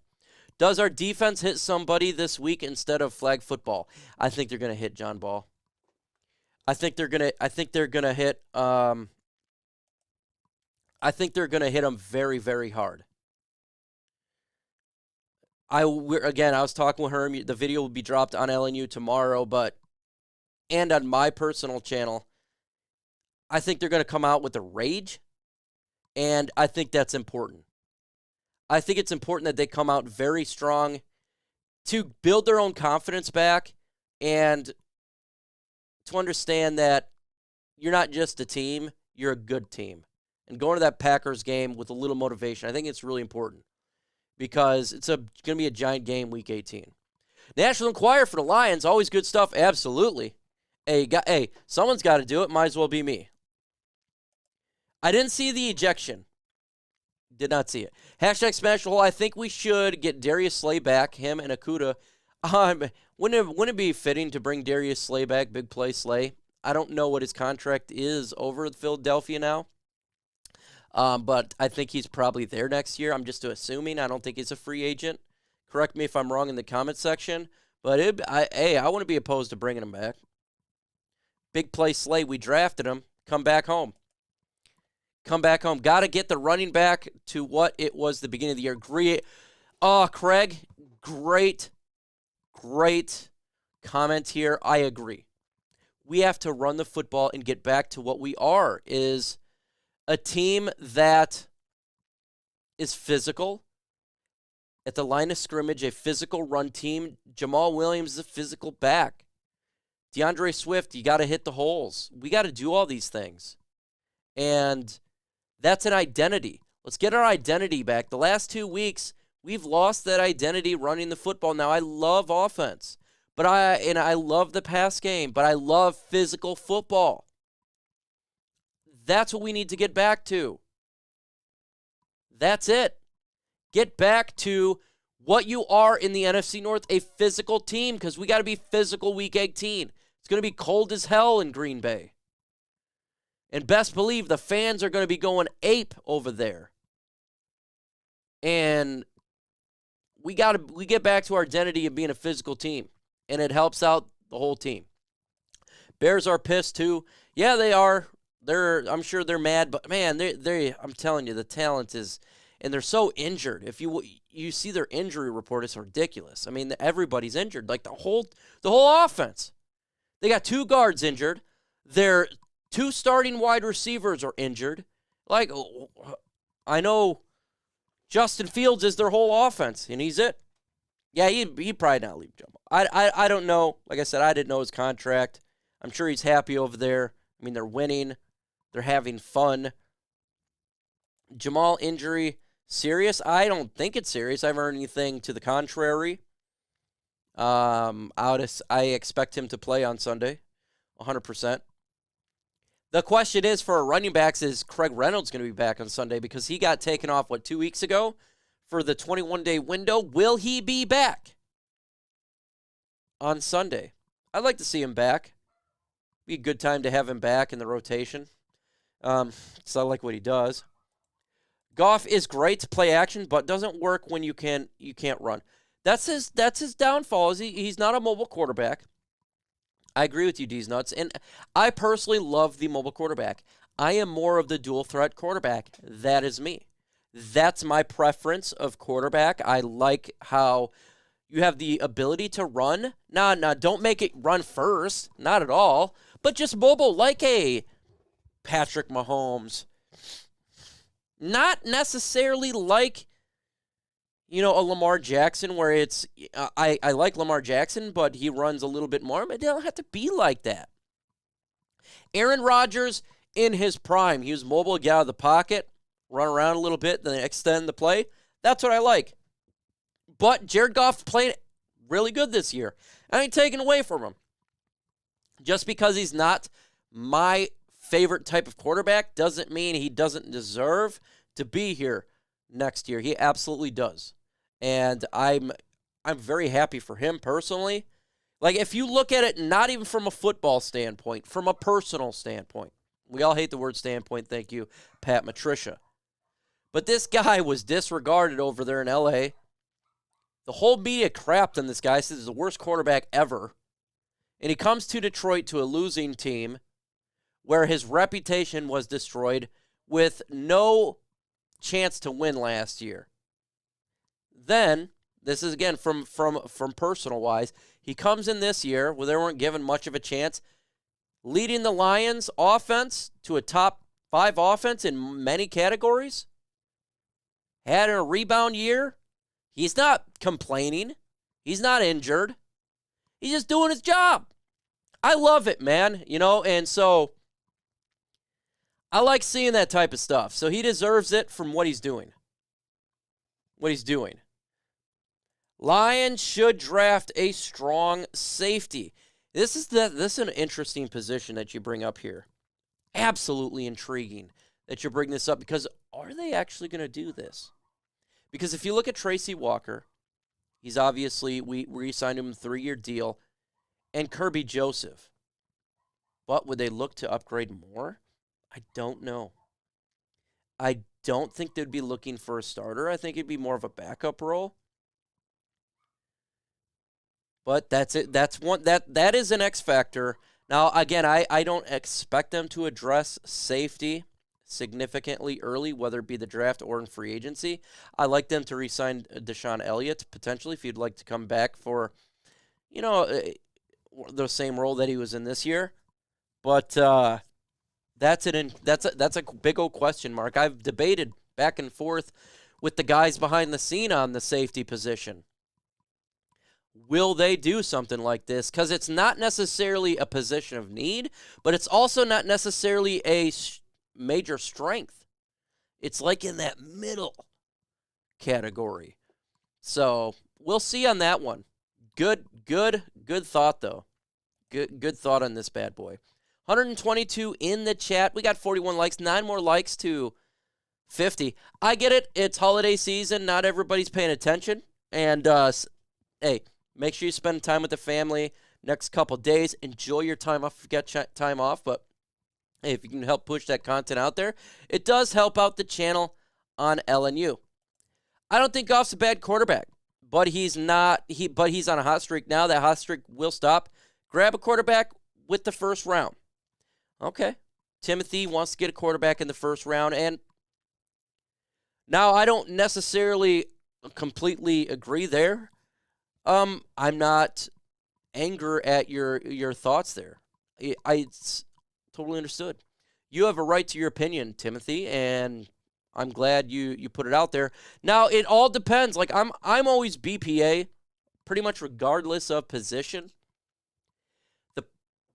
Does our defense hit somebody this week instead of flag football? I think they're going to hit John Ball. I think they're going to hit him very, very hard. I was talking with Herm. The video will be dropped on LNU tomorrow, and on my personal channel. I think they're going to come out with a rage, and I think that's important. I think it's important that they come out very strong to build their own confidence back and to understand that you're not just a team, you're a good team. And going to that Packers game with a little motivation, I think it's really important because it's going to be a giant game week 18. National Enquirer for the Lions, always good stuff, absolutely. Hey, someone's got to do it, might as well be me. I didn't see the ejection. Did not see it. Hashtag Smash the Hole. I think we should get Darius Slay back, him and Okudah. Wouldn't it be fitting to bring Darius Slay back, big play Slay? I don't know what his contract is over at Philadelphia now. But I think he's probably there next year. I'm just assuming. I don't think he's a free agent. Correct me if I'm wrong in the comment section. But I wouldn't be opposed to bringing him back. Big play Slay. We drafted him. Come back home. Got to get the running back to what it was the beginning of the year. Craig, great comment here. I agree. We have to run the football and get back to what we are, is a team that is physical. At the line of scrimmage, a physical run team. Jamal Williams is a physical back. DeAndre Swift, you got to hit the holes. We got to do all these things. And that's an identity. Let's get our identity back. The last 2 weeks, we've lost that identity running the football. Now, I love offense, and I love the pass game, but I love physical football. That's what we need to get back to. That's it. Get back to what you are in the NFC North, a physical team, because we got to be physical week 18. It's going to be cold as hell in Green Bay. And best believe the fans are going to be going ape over there. And we get back to our identity of being a physical team, and it helps out the whole team. Bears are pissed too. Yeah, they are. I'm sure they're mad, but man, I'm telling you, the talent is, and they're so injured. If you see their injury report, it's ridiculous. I mean, everybody's injured. Like the whole offense. They got 2 guards injured. Their 2 starting wide receivers are injured. Like, I know Justin Fields is their whole offense, and he's it. Yeah, he'd probably not leave Jumbo. I don't know. Like I said, I didn't know his contract. I'm sure he's happy over there. I mean, they're winning. They're having fun. Jamal injury, serious? I don't think it's serious. I haven't heard anything to the contrary. I expect him to play on Sunday, 100%. The question is for our running backs, is Craig Reynolds going to be back on Sunday? Because he got taken off, 2 weeks ago for the 21-day window. Will he be back on Sunday? I'd like to see him back. Be a good time to have him back in the rotation. So I like what he does. Goff is great to play action, but doesn't work when you can't run. That's his downfall. He's not a mobile quarterback. I agree with you, D's Nuts. And I personally love the mobile quarterback. I am more of the dual threat quarterback. That is me. That's my preference of quarterback. I like how you have the ability to run. Nah, don't make it run first. Not at all. But just mobile, like a Patrick Mahomes. Not necessarily like, a Lamar Jackson where it's, I like Lamar Jackson, but he runs a little bit more. But they don't have to be like that. Aaron Rodgers in his prime. He was mobile, get out of the pocket, run around a little bit, then extend the play. That's what I like. But Jared Goff played really good this year. I ain't taking away from him. Just because he's not my favorite type of quarterback doesn't mean he doesn't deserve to be here next year. He absolutely does. And I'm very happy for him personally. Like, if you look at it not even from a football standpoint, from a personal standpoint. We all hate the word standpoint, thank you, Pat Matricia. But this guy was disregarded over there in L.A. The whole media crapped on this guy, says he's the worst quarterback ever. And he comes to Detroit to a losing team where his reputation was destroyed with no chance to win last year. Then, this is again from personal wise, he comes in this year where they weren't given much of a chance, leading the Lions offense to a top 5 offense in many categories. Had a rebound year. He's not complaining. He's not injured. He's just doing his job. I love it, man. And so I like seeing that type of stuff. So he deserves it from what he's doing. Lions should draft a strong safety. This is an interesting position that you bring up here. Absolutely intriguing that you bring this up, because are they actually going to do this? Because if you look at Tracy Walker, he's obviously, we re-signed him a 3-year deal, and Kirby Joseph. But would they look to upgrade more? I don't know. I don't think they'd be looking for a starter. I think it'd be more of a backup role. But that's it. That's one that is an X factor. Now, again, I don't expect them to address safety significantly early, whether it be the draft or in free agency. I like them to re-sign Deshaun Elliott, potentially, if you'd like to come back for, the same role that he was in this year. But That's a big old question mark. I've debated back and forth with the guys behind the scene on the safety position. Will they do something like this? Because it's not necessarily a position of need, but it's also not necessarily a major strength. It's like in that middle category. So we'll see on that one. Good thought, though. Good thought on this bad boy. 122 in the chat. We got 41 likes, 9 more likes to 50. I get it. It's holiday season. Not everybody's paying attention. And, hey, make sure you spend time with the family next couple days. Enjoy your time off. Get time off. But, hey, if you can help push that content out there, it does help out the channel on LNU. I don't think Goff's a bad quarterback, but he's not. But he's on a hot streak now. That hot streak will stop. Grab a quarterback with the first round. Okay. Timothy wants to get a quarterback in the first round. And now I don't necessarily completely agree there. I'm not angry at your thoughts there. It's totally understood. You have a right to your opinion, Timothy, and I'm glad you put it out there. Now, it all depends. Like, I'm always BPA, pretty much regardless of position.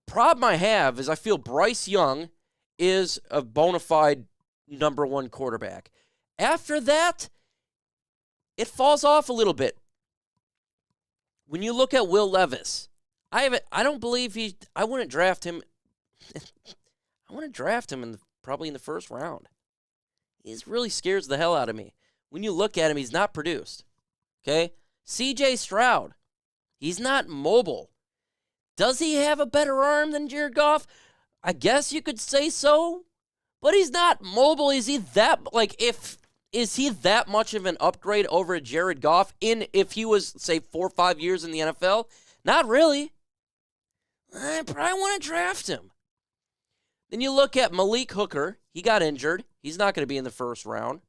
Problem I have is I feel Bryce Young is a bona fide number one quarterback. After that, it falls off a little bit. When you look at Will Levis, I don't believe I wouldn't draft him. I want to draft him probably in the first round. He really scares the hell out of me. When you look at him, he's not produced. Okay? CJ Stroud, he's not mobile. Does he have a better arm than Jared Goff? I guess you could say so, but he's not mobile. Is he that is he that much of an upgrade over Jared Goff if he was, say, 4 or 5 years in the NFL? Not really. I probably want to draft him. Then you look at Malik Hooker. He got injured. He's not going to be in the first round.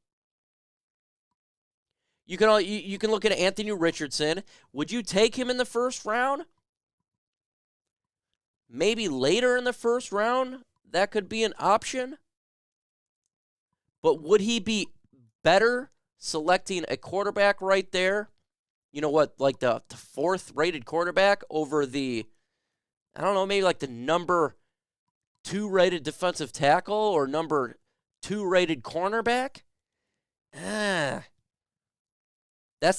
You can look at Anthony Richardson. Would you take him in the first round? Maybe later in the first round, that could be an option. But would he be better selecting a quarterback right there? You know what, like the 4th rated quarterback over the, I don't know, maybe like the number 2 rated defensive tackle or number 2 rated cornerback? That's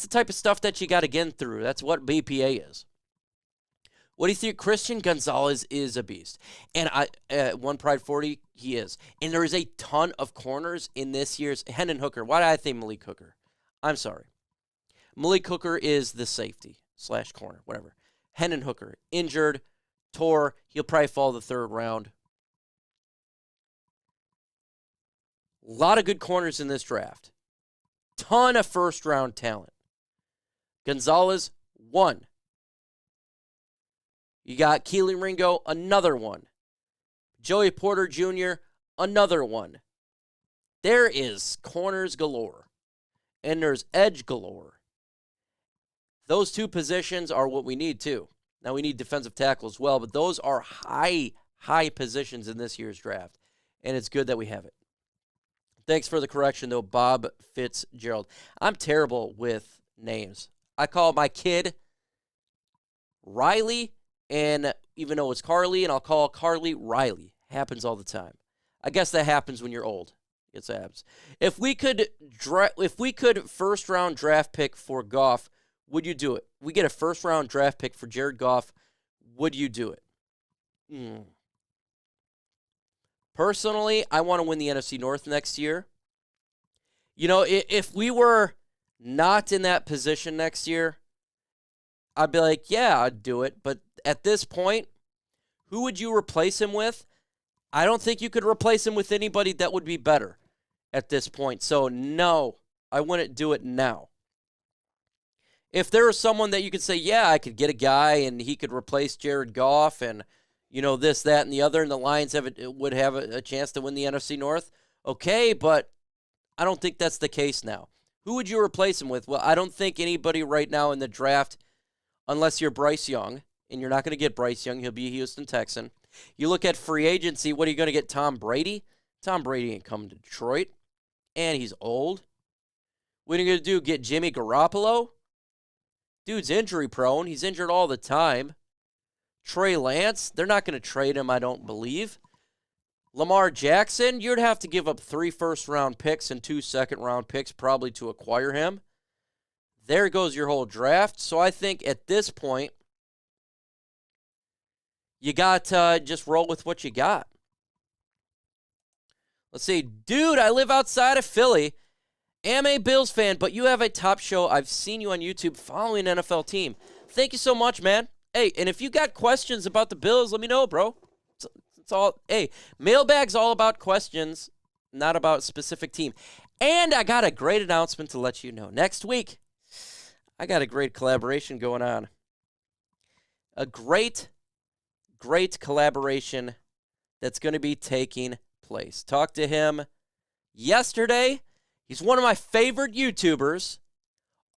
the type of stuff that you got to get through. That's what BPA is. What do you think? Christian Gonzalez is a beast. And One Pride 40, he is. And there is a ton of corners in this year's Hendon Hooker. Why did I think Malik Hooker? I'm sorry. Malik Hooker is the safety / corner, whatever. Hendon Hooker, injured, tore. He'll probably fall the 3rd round. A lot of good corners in this draft. Ton of first-round talent. Gonzalez, 1. You got Keelan Ringo, another 1. Joey Porter Jr., another 1. There is corners galore. And there's edge galore. Those 2 positions are what we need, too. Now, we need defensive tackle as well, but those are high positions in this year's draft. And it's good that we have it. Thanks for the correction, though, Bob Fitzgerald. I'm terrible with names. I call my kid Riley, and even though it's Carly, and I'll call Carly Riley. Happens all the time. I guess that happens when you're old. It's abs. If we could first round draft pick for Goff, would you do it? We get a first round draft pick for Jared Goff. Would you do it? Personally, I want to win the NFC North next year. You know, if we were not in that position next year, I'd be like, yeah, I'd do it. But at this point, who would you replace him with? I don't think you could replace him with anybody that would be better at this point. So, no, I wouldn't do it now. If there was someone that you could say, yeah, I could get a guy and he could replace Jared Goff and, you know, this, that, and the other, and the Lions would have a chance to win the NFC North, okay, but I don't think that's the case now. Who would you replace him with? Well, I don't think anybody right now in the draft, unless you're Bryce Young, and you're not going to get Bryce Young. He'll be a Houston Texan. You look at free agency, what are you going to get, Tom Brady? Tom Brady ain't coming to Detroit, and he's old. What are you going to do, get Jimmy Garoppolo? Dude's injury prone. He's injured all the time. Trey Lance, they're not going to trade him, I don't believe. Lamar Jackson, you'd have to give up 3 first-round picks and 2 second-round picks probably to acquire him. There goes your whole draft. So I think at this point, you got to just roll with what you got. Let's see. Dude, I live outside of Philly. Am a Bills fan, but you have a top show. I've seen you on YouTube following an NFL team. Thank you so much, man. Hey, and if you got questions about the Bills, let me know, bro. It's all, hey, mailbag's all about questions, not about a specific team. And I got a great announcement to let you know. Next week, I got a great collaboration going on. A great collaboration that's going to be taking place. Talked to him yesterday. He's one of my favorite YouTubers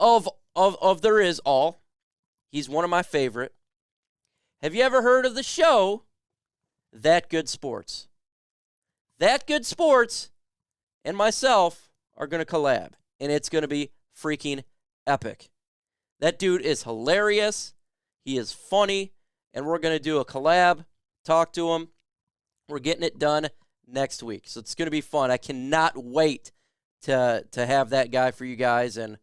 of there is all. He's one of my favorite. Have you ever heard of the show That Good Sports? That Good Sports and myself are going to collab, and it's going to be freaking epic. That dude is hilarious. He is funny, and we're going to do a collab, talk to him. We're getting it done next week, so it's going to be fun. I cannot wait to have that guy for you guys and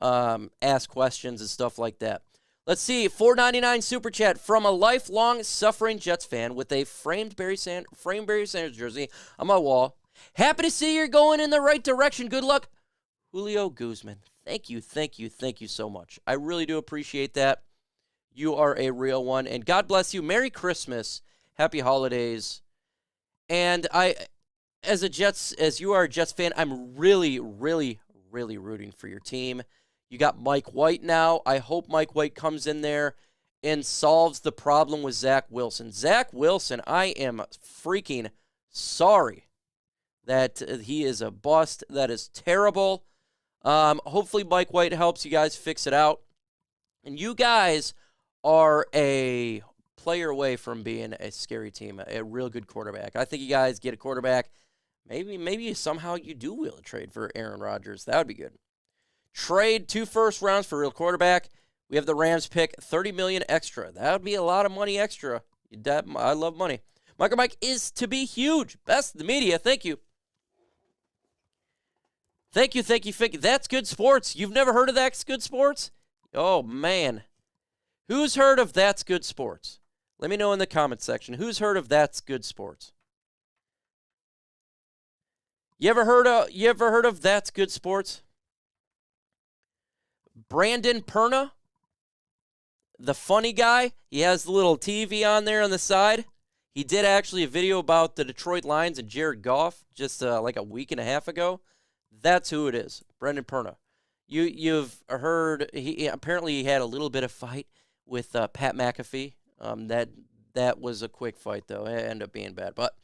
ask questions and stuff like that. Let's see, $4.99 super chat from a lifelong suffering Jets fan with a framed Barry Sanders jersey on my wall. Happy to see you're going in the right direction. Good luck, Julio Guzman. Thank you so much. I really do appreciate that. You are a real one, and God bless you. Merry Christmas, Happy Holidays, and as you are a Jets fan, I'm really rooting for your team. You got Mike White now. I hope Mike White comes in there and solves the problem with Zach Wilson. Zach Wilson, I am freaking sorry that he is a bust. That is terrible. Hopefully Mike White helps you guys fix it out. And you guys are a player away from being a scary team, a real good quarterback. I think you guys get a quarterback. Maybe somehow you do wheel a trade for Aaron Rodgers. That would be good. Trade 2 first rounds for a real quarterback. We have the Rams pick, $30 million extra. That would be a lot of money extra. I love money. Mike is to be huge. Best of the media. Thank you. Thank you. That's Good Sports. You've never heard of That's Good Sports? Oh, man. Who's heard of That's Good Sports? Let me know in the comment section. Who's heard of That's Good Sports? You ever heard of That's Good Sports? Brandon Perna, the funny guy. He has the little TV on there on the side. He did actually a video about the Detroit Lions and Jared Goff just like a week and a half ago. That's who it is, Brandon Perna. You've heard he apparently had a little bit of fight with Pat McAfee. That was a quick fight though. It ended up being bad, but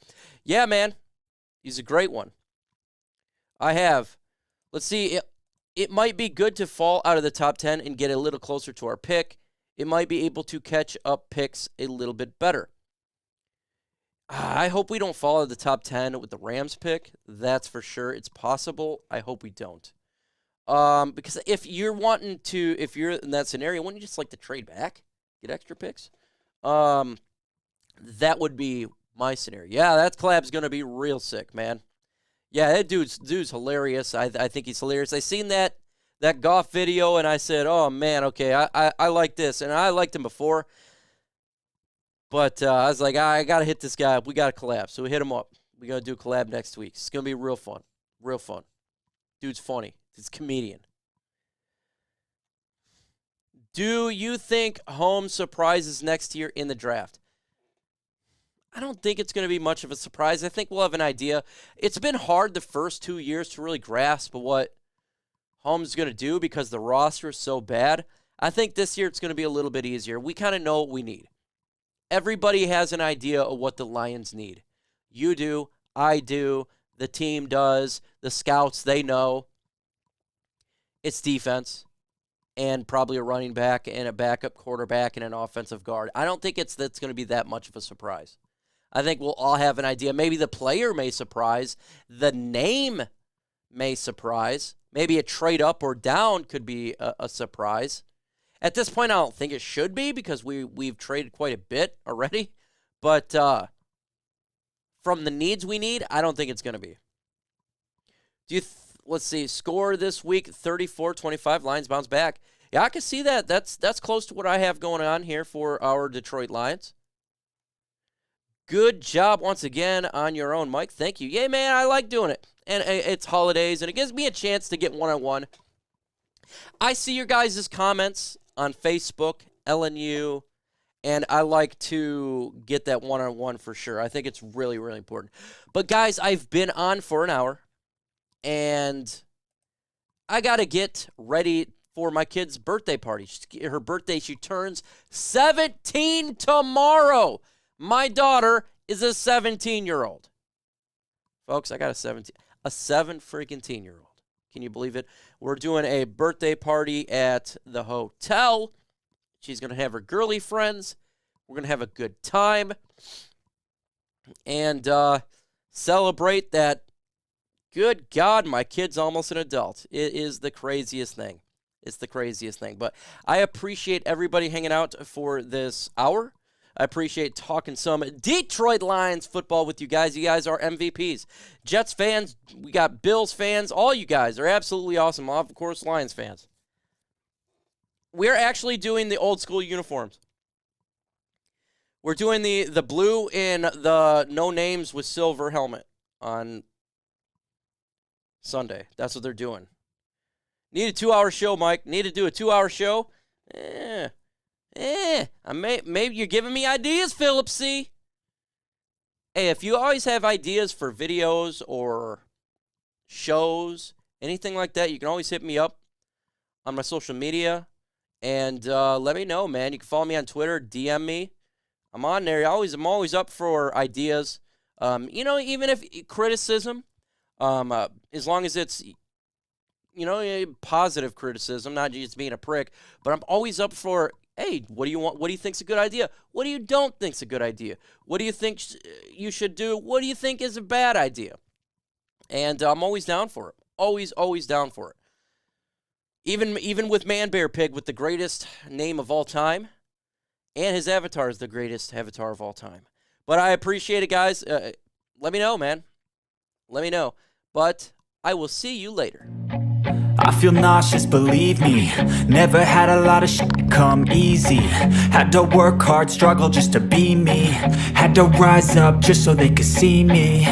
yeah, man, he's a great one. Let's see. It might be good to fall out of the top 10 and get a little closer to our pick. It might be able to catch up picks a little bit better. I hope we don't fall out of the top 10 with the Rams pick. That's for sure. It's possible. I hope we don't. Because if you're in that scenario, wouldn't you just like to trade back, get extra picks? That would be my scenario. Yeah, that collab's going to be real sick, man. Yeah, that dude's hilarious. I think he's hilarious. I seen that Goff video, and I said, oh, man, okay, I like this. And I liked him before. But I was like, I got to hit this guy up. We got to collab. So we hit him up. We're going to do a collab next week. It's going to be real fun. Real fun. Dude's funny. He's a comedian. Do you think Holmes surprises next year in the draft? I don't think it's going to be much of a surprise. I think we'll have an idea. It's been hard the first 2 years to really grasp what Holmes is going to do because the roster is so bad. I think this year it's going to be a little bit easier. We kind of know what we need. Everybody has an idea of what the Lions need. You do. I do. The team does. The scouts, they know. It's defense and probably a running back and a backup quarterback and an offensive guard. I don't think that's going to be that much of a surprise. I think we'll all have an idea. Maybe the player may surprise. The name may surprise. Maybe a trade up or down could be a surprise. At this point, I don't think it should be because we've traded quite a bit already. But from the needs we need, I don't think it's going to be. Let's see, score this week, 34-25, Lions bounce back. Yeah, I can see that. That's close to what I have going on here for our Detroit Lions. Good job once again on your own, Mike. Thank you. Yeah, man, I like doing it. And it's holidays, and it gives me a chance to get one-on-one. I see your guys' comments on Facebook, LNU, and I like to get that one-on-one for sure. I think it's really, really important. But, guys, I've been on for an hour, and I got to get ready for my kid's birthday party. Her birthday, she turns 17 tomorrow. My daughter is a 17-year-old. Folks, I got a 7-freaking-teen-year-old. Can you believe it? We're doing a birthday party at the hotel. She's going to have her girly friends. We're going to have a good time. And celebrate that, good God, my kid's almost an adult. It is the craziest thing. It's the craziest thing. But I appreciate everybody hanging out for this hour. I appreciate talking some Detroit Lions football with you guys. You guys are MVPs. Jets fans, we got Bills fans. All you guys are absolutely awesome. Of course, Lions fans. We're actually doing the old school uniforms. We're doing the blue in the no names with silver helmet on Sunday. That's what they're doing. Need a 2-hour show, Mike. Need to do a 2-hour show? Maybe you're giving me ideas, Philip C. Hey, if you always have ideas for videos or shows, anything like that, you can always hit me up on my social media and let me know, man. You can follow me on Twitter, DM me. I'm on there. I'm always up for ideas. Even if criticism, as long as it's positive criticism, not just being a prick, but I'm always up for, hey, what do you want? What do you think's a good idea? What do you don't think's a good idea? What do you think you should do? What do you think is a bad idea? And I'm always down for it. Always down for it. Even with Man Bear Pig, with the greatest name of all time, and his avatar is the greatest avatar of all time. But I appreciate it, guys. Let me know, man. Let me know. But I will see you later. I feel nauseous, believe me. Never had a lot of shit come easy. Had to work hard, struggle just to be me. Had to rise up just so they could see me.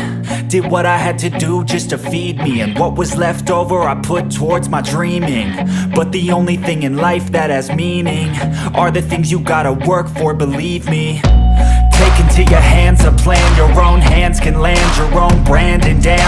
Did what I had to do just to feed me. And what was left over I put towards my dreaming. But the only thing in life that has meaning are the things you gotta work for, believe me. Take into your hands a plan. Your own hands can land your own brand. And damn,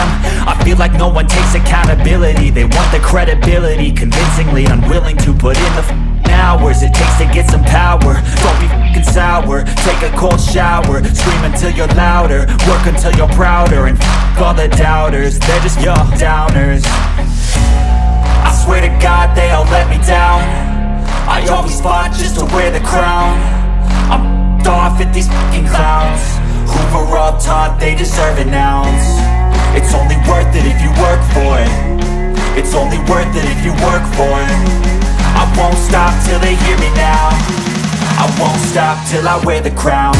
I feel like no one takes accountability. They want the credibility, convincingly unwilling to put in the hours it takes to get some power. Don't be f***ing sour. Take a cold shower. Scream until you're louder. Work until you're prouder. And f*** all the doubters, they're just your downers. I swear to God they all let me down. I always fought just to wear the crown. I'm off at these fucking clowns who were all taught they deserve an ounce. It's only worth it if you work for it. It's only worth it if you work for it. I won't stop till they hear me now. I won't stop till I wear the crown.